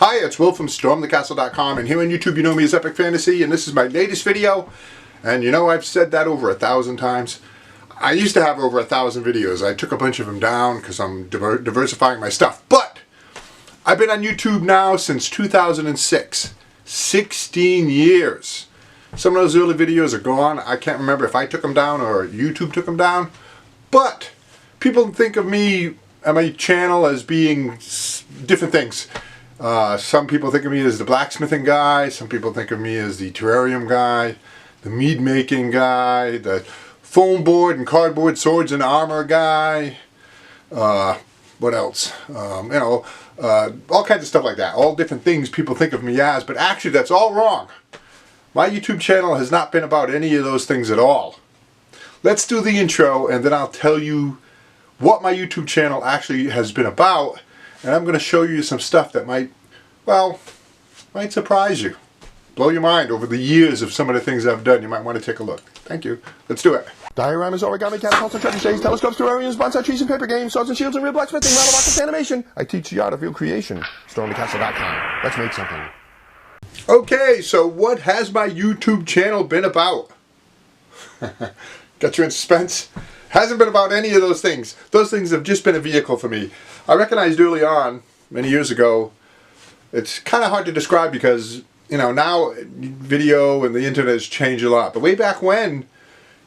Hi, it's Will from StormTheCastle.com, and here on YouTube you know me as Epic Fantasy, and this is my latest video. And you know, I've said that over 1,000 times. I used to have over 1,000 videos. I took a bunch of them down because I'm diversifying my stuff. But I've been on YouTube now since 2006. 16 years. Some of those early videos are gone. I can't remember if I took them down or YouTube took them down. But people think of me and my channel as being different things. Some people think of me as the blacksmithing guy. Some people think of me as the terrarium guy, the mead making guy, the foam board and cardboard swords and armor guy. What else? All kinds of stuff like that. All different things people think of me as, but actually that's all wrong. My YouTube channel has not been about any of those things at all. Let's do the intro and then I'll tell you what my YouTube channel actually has been about. And I'm going to show you some stuff that might surprise you. Blow your mind over the years of some of the things I've done. You might want to take a look. Thank you. Let's do it. Dioramas, origami, catapults, and trebuchets, telescopes, terrariums, bonsai trees, and paper games, swords and shields, and real blacksmithing, model rockets, animation. I teach the art of real creation. StormTheCastle.com. Let's make something. Okay, so what has my YouTube channel been about? Got you in suspense? Hasn't been about any of those things. Those things have just been a vehicle for me. I recognized early on, many years ago, it's kind of hard to describe because, you know, now video and the internet has changed a lot. But way back when,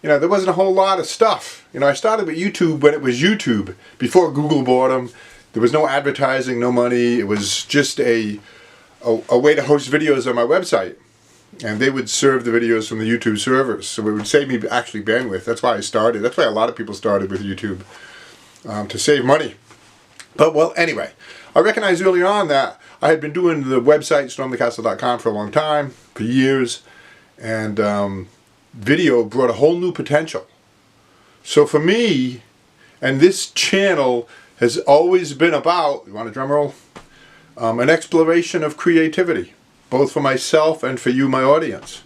you know, there wasn't a whole lot of stuff. You know, I started with YouTube when it was YouTube, before Google bought them. There was no advertising, no money. It was just a way to host videos on my website. And they would serve the videos from the YouTube servers. So it would save me actually bandwidth. That's why I started. That's why a lot of people started with YouTube, to save money. But, well, anyway, I recognized early on that I had been doing the website, StormTheCastle.com, for a long time, for years. And video brought a whole new potential. So for me, and this channel has always been about, you want a drum roll? An exploration of creativity, both for myself and for you, my audience.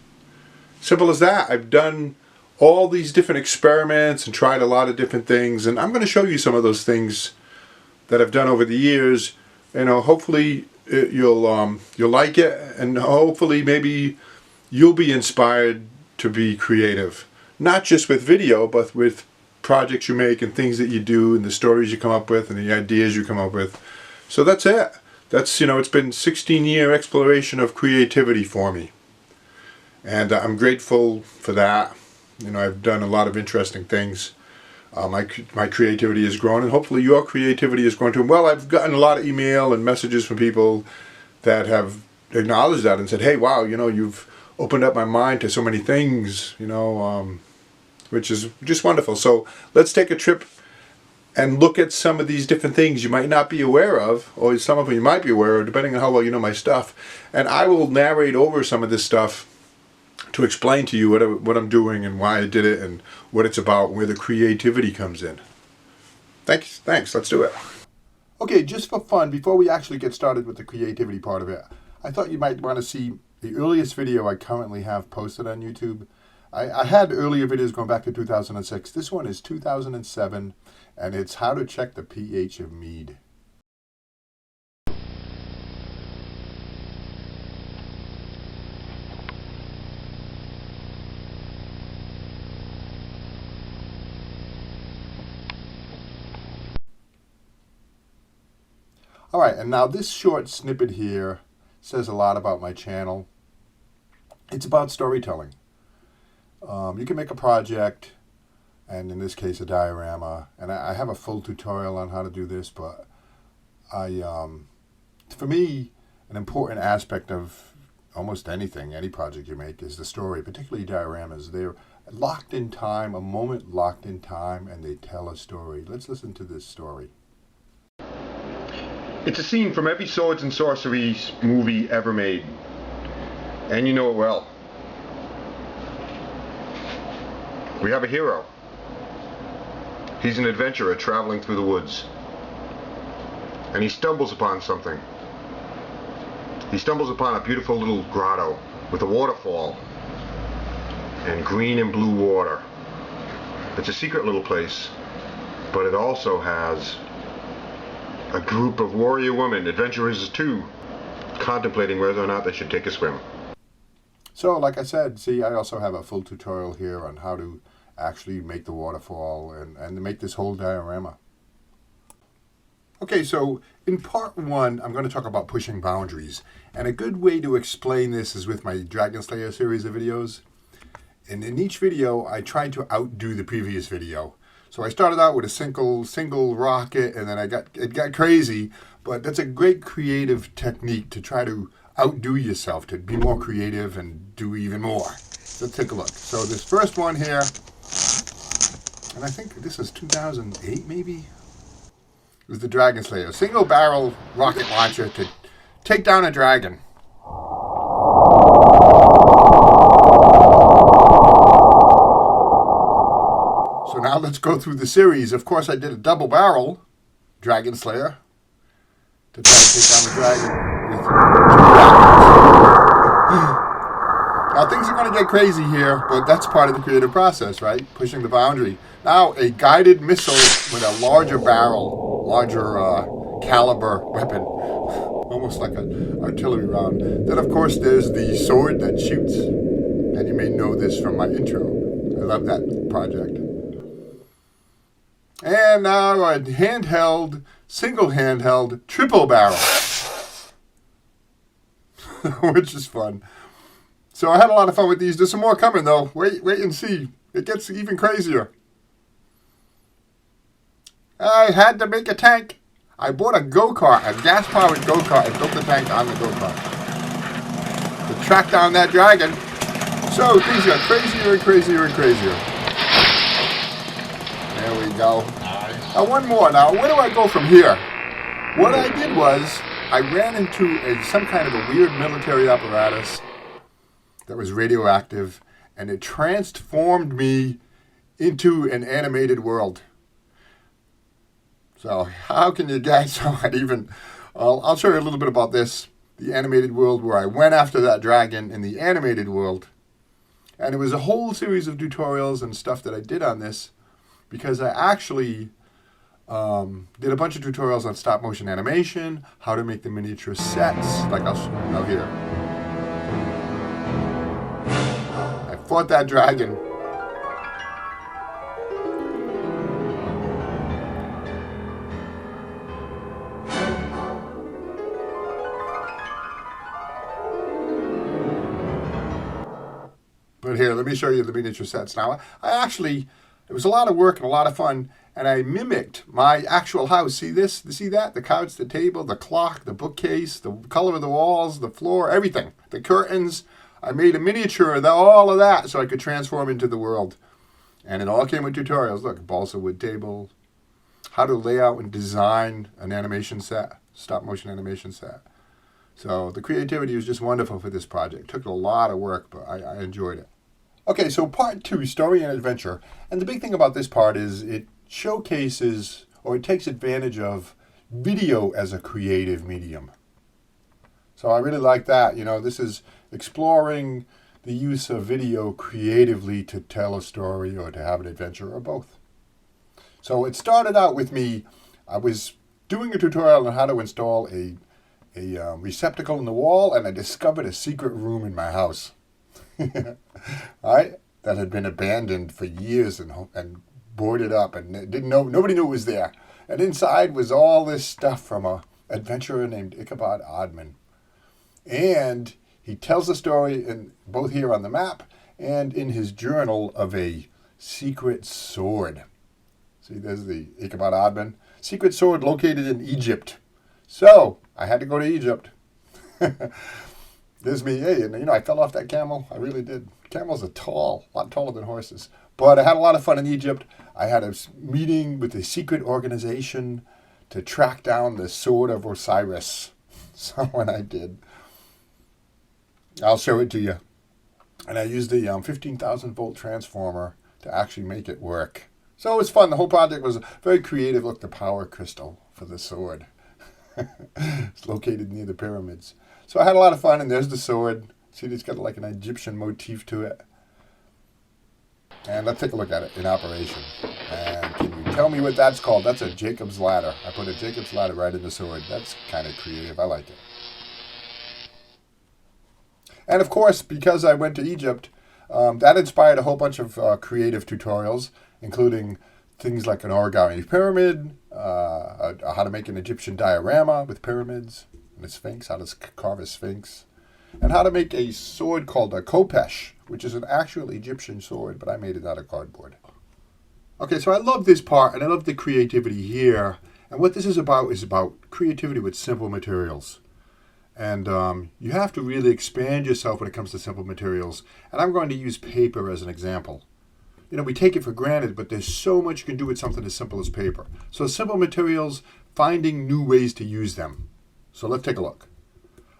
Simple as that. I've done all these different experiments and tried a lot of different things, and I'm going to show you some of those things that I've done over the years. You know, hopefully you'll like it, and hopefully maybe you'll be inspired to be creative, not just with video, but with projects you make and things that you do and the stories you come up with and the ideas you come up with. So that's it. That's, you know, it's been 16-year exploration of creativity for me. And I'm grateful for that. You know, I've done a lot of interesting things. My creativity has grown, and hopefully your creativity has grown too. Well, I've gotten a lot of email and messages from people that have acknowledged that and said, hey, wow, you know, you've opened up my mind to so many things, you know, which is just wonderful. So let's take a trip and look at some of these different things you might not be aware of, or some of them you might be aware of, depending on how well you know my stuff. And I will narrate over some of this stuff to explain to you what I'm doing and why I did it and what it's about, where the creativity comes in. Thanks. Let's do it. Okay, just for fun, before we actually get started with the creativity part of it, I thought you might want to see the earliest video I currently have posted on YouTube. I had earlier videos going back to 2006. This one is 2007, and it's how to check the pH of mead. Alright, and now this short snippet here says a lot about my channel. It's about storytelling. You can make a project, and in this case a diorama, and I have a full tutorial on how to do this, but for me, an important aspect of almost anything, any project you make, is the story, particularly dioramas. They're locked in time, a moment locked in time, and they tell a story. Let's listen to this story. It's a scene from every swords and sorcery movie ever made, and you know it well. We have a hero. He's an adventurer traveling through the woods, and he stumbles upon something. He stumbles upon a beautiful little grotto with a waterfall and green and blue water. It's a secret little place, but it also has a group of warrior women, adventurers too, contemplating whether or not they should take a swim. So, like I said, see, I also have a full tutorial here on how to actually make the waterfall and make this whole diorama. Okay, so in part one, I'm going to talk about pushing boundaries. And a good way to explain this is with my Dragon Slayer series of videos. And in each video, I tried to outdo the previous video. So I started out with a single rocket, and then it got crazy. But that's a great creative technique to try to outdo yourself, to be more creative and do even more. So let's take a look. So this first one here, and I think this is 2008 maybe? It was the Dragon Slayer. Single barrel rocket launcher to take down a dragon. So now let's go through the series. Of course, I did a double barrel Dragon Slayer to try to take down the dragon with 2 rockets. Now things are going to get crazy here, but that's part of the creative process, right? Pushing the boundary. Now a guided missile with a larger barrel, larger caliber weapon, almost like an artillery round. Then of course there's the sword that shoots, and you may know this from my intro. I love that project. And now a handheld, single handheld, triple barrel, which is fun. So I had a lot of fun with these. There's some more coming though. Wait and see. It gets even crazier. I had to make a tank. I bought a go-kart, a gas-powered go-kart, and built the tank on the go-kart to track down that dragon. So things got crazier and crazier and crazier. There we go. Now one more. Now where do I go from here? What I did was I ran into some kind of a weird military apparatus that was radioactive, and it transformed me into an animated world. So how can you guys not even... I'll show you a little bit about this. The animated world where I went after that dragon in the animated world. And it was a whole series of tutorials and stuff that I did on this, because I actually did a bunch of tutorials on stop motion animation, how to make the miniature sets, like I'll show you here. I fought that dragon. But here, let me show you the miniature sets now. It was a lot of work and a lot of fun, and I mimicked my actual house. See this? See that? The couch, the table, the clock, the bookcase, the color of the walls, the floor, everything. The curtains. I made a miniature of all of that so I could transform into the world. And it all came with tutorials. Look, balsa wood table, how to lay out and design an animation set, stop motion animation set. So the creativity was just wonderful for this project. It took a lot of work, but I enjoyed it. Okay, so part 2, story and adventure. And the big thing about this part is it showcases, or it takes advantage of, video as a creative medium. So I really like that. You know, this is exploring the use of video creatively to tell a story or to have an adventure, or both. So it started out with me, I was doing a tutorial on how to install a receptacle in the wall, and I discovered a secret room in my house. Right? That had been abandoned for years and boarded up, and nobody knew it was there. And inside was all this stuff from a adventurer named Ichabod Oddman. And he tells the story both here on the map and in his journal of a secret sword. See, there's the Ichabod Oddman. Secret sword located in Egypt. So I had to go to Egypt. There's me. Hey, and you know, I fell off that camel. I really did. Camels are tall, a lot taller than horses. But I had a lot of fun in Egypt. I had a meeting with a secret organization to track down the sword of Osiris. So when I did, I'll show it to you. And I used a 15,000 volt transformer to actually make it work. So it was fun. The whole project was very creative. Look, the power crystal for the sword. It's located near the pyramids. So I had a lot of fun, and there's the sword. See, it's got like an Egyptian motif to it. And let's take a look at it in operation. And can you tell me what that's called? That's a Jacob's ladder. I put a Jacob's ladder right in the sword. That's kind of creative. I like it. And of course, because I went to Egypt, that inspired a whole bunch of creative tutorials, including things like an origami pyramid, how to make an Egyptian diorama with pyramids, and a sphinx, how to carve a sphinx, and how to make a sword called a khopesh, which is an actual Egyptian sword, but I made it out of cardboard. Okay, so I love this part, and I love the creativity here. And what this is about creativity with simple materials. And you have to really expand yourself when it comes to simple materials. And I'm going to use paper as an example. You know, we take it for granted, but there's so much you can do with something as simple as paper. So simple materials, finding new ways to use them. So let's take a look.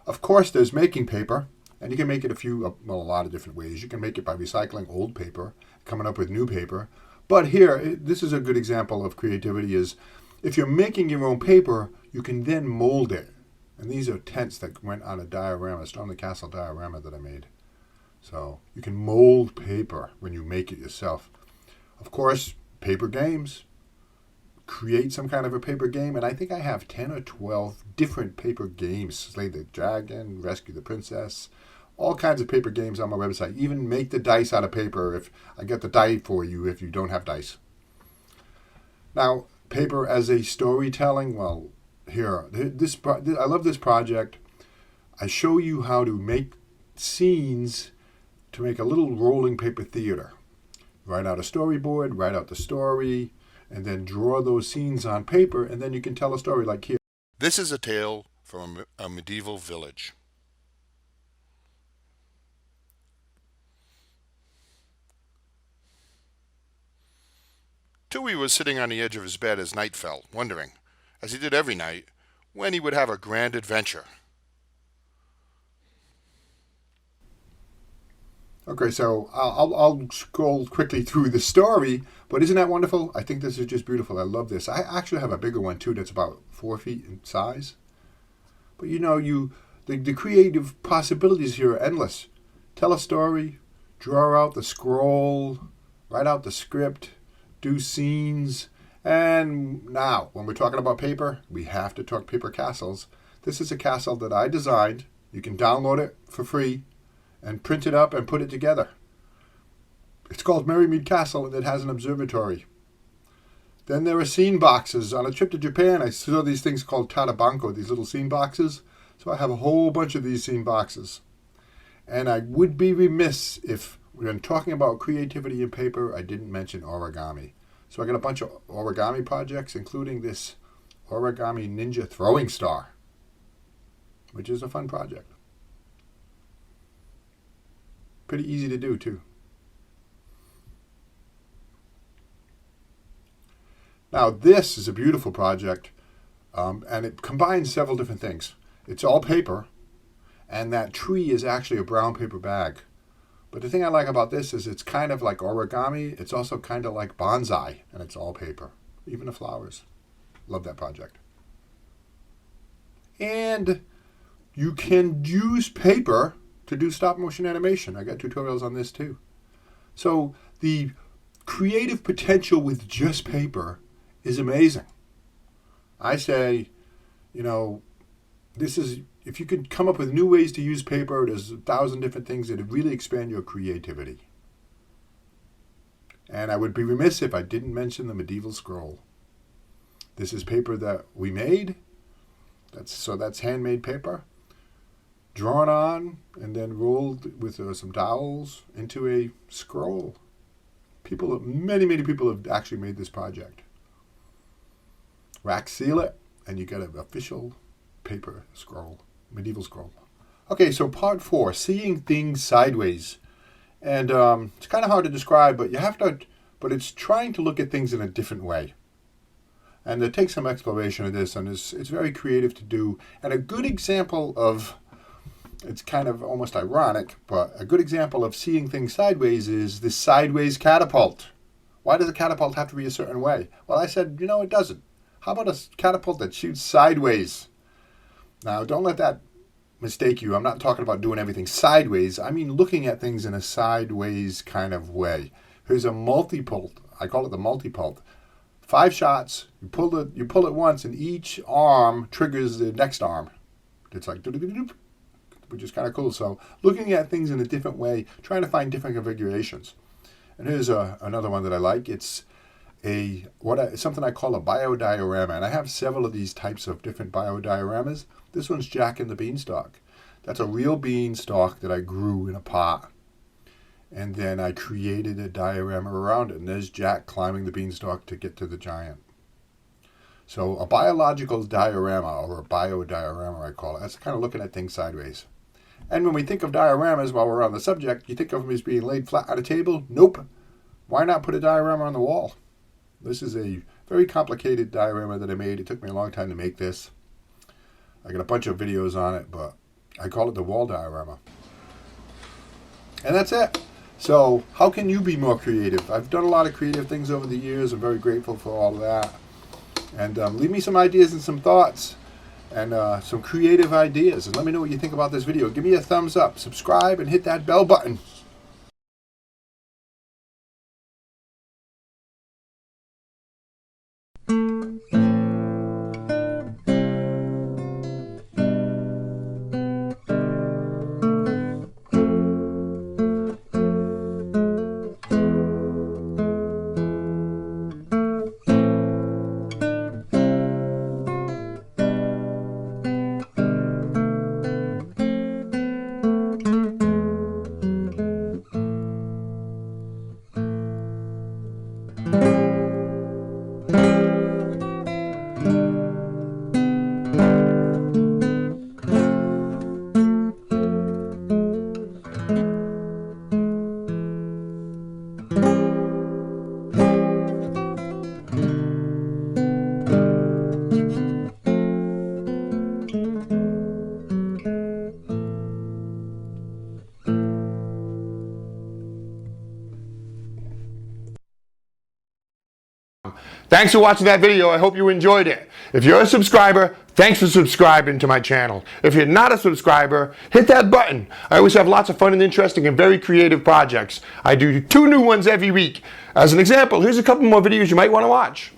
Of course, there's making paper. And you can make it a lot of different ways. You can make it by recycling old paper, coming up with new paper. But here, this is a good example of creativity is, if you're making your own paper, you can then mold it. And these are tents that went on a diorama, Storm the Castle diorama that I made. So you can mold paper when you make it yourself. Of course, paper games. Create some kind of a paper game. And I think I have 10 or 12 different paper games. Slay the Dragon, Rescue the Princess. All kinds of paper games on my website. Even make the dice out of paper. If I get the die for you if you don't have dice. Now, paper as a storytelling, well, here, I love this project. I show you how to make scenes to make a little rolling paper theater. Write out a storyboard, write out the story, and then draw those scenes on paper, and then you can tell a story like here. This is a tale from a medieval village. Tui was sitting on the edge of his bed as night fell, wondering, as he did every night, when he would have a grand adventure. Okay, so I'll scroll quickly through the story, but isn't that wonderful? I think this is just beautiful. I love this. I actually have a bigger one too that's about 4 feet in size. But you know, the creative possibilities here are endless. Tell a story, draw out the scroll, write out the script, do scenes, and now, when we're talking about paper, we have to talk paper castles. This is a castle that I designed. You can download it for free and print it up and put it together. It's called Merrymead Castle, and it has an observatory. Then there are scene boxes. On a trip to Japan, I saw these things called tarabanko, these little scene boxes. So I have a whole bunch of these scene boxes. And I would be remiss if, when talking about creativity in paper, I didn't mention origami. So I got a bunch of origami projects, including this origami ninja throwing star, which is a fun project. Pretty easy to do, too. Now, this is a beautiful project, and it combines several different things. It's all paper, and that tree is actually a brown paper bag. But the thing I like about this is it's kind of like origami. It's also kind of like bonsai, and it's all paper, even the flowers. Love that project. And you can use paper to do stop motion animation. I got tutorials on this too. So the creative potential with just paper is amazing. I say, you know, this is, if you could come up with new ways to use paper, there's 1,000 different things that would really expand your creativity. And I would be remiss if I didn't mention the medieval scroll. This is paper that we made. That's handmade paper, drawn on and then rolled with some dowels into a scroll. Many people have actually made this project. Wax seal it, and you get an official paper scroll, medieval scroll. Okay, so part 4, seeing things sideways. And it's kind of hard to describe, but but it's trying to look at things in a different way. And it takes some exploration of this, and it's very creative to do. And a good example of, it's kind of almost ironic, but a good example of seeing things sideways is this sideways catapult. Why does a catapult have to be a certain way? Well, I said, it doesn't. How about a catapult that shoots sideways? Now, don't let that mistake you. I'm not talking about doing everything sideways. I mean looking at things in a sideways kind of way. Here's a multi-pult. I call it the multi-pult. 5 shots. You pull it once, and each arm triggers the next arm. It's like which is kind of cool. So looking at things in a different way, trying to find different configurations. And here's another one that I like. It's something I call a biodiorama, and I have several of these types of different biodioramas. This one's Jack and the Beanstalk. That's a real beanstalk that I grew in a pot, and then I created a diorama around it, and there's Jack climbing the beanstalk to get to the giant. So a biological diorama, or a biodiorama I call it, that's kind of looking at things sideways. And when we think of dioramas, while we're on the subject, you think of them as being laid flat on a table? Nope. Why not put a diorama on the wall? This is a very complicated diorama that I made. It took me a long time to make this. I got a bunch of videos on it, but I call it the wall diorama. And that's it. So how can you be more creative? I've done a lot of creative things over the years. I'm very grateful for all of that. And leave me some ideas and some thoughts and some creative ideas. And let me know what you think about this video. Give me a thumbs up, subscribe, and hit that bell button. Thanks for watching that video. I hope you enjoyed it. If you're a subscriber, thanks for subscribing to my channel. If you're not a subscriber, hit that button. I always have lots of fun and interesting and very creative projects. I do 2 new ones every week. As an example, here's a couple more videos you might want to watch.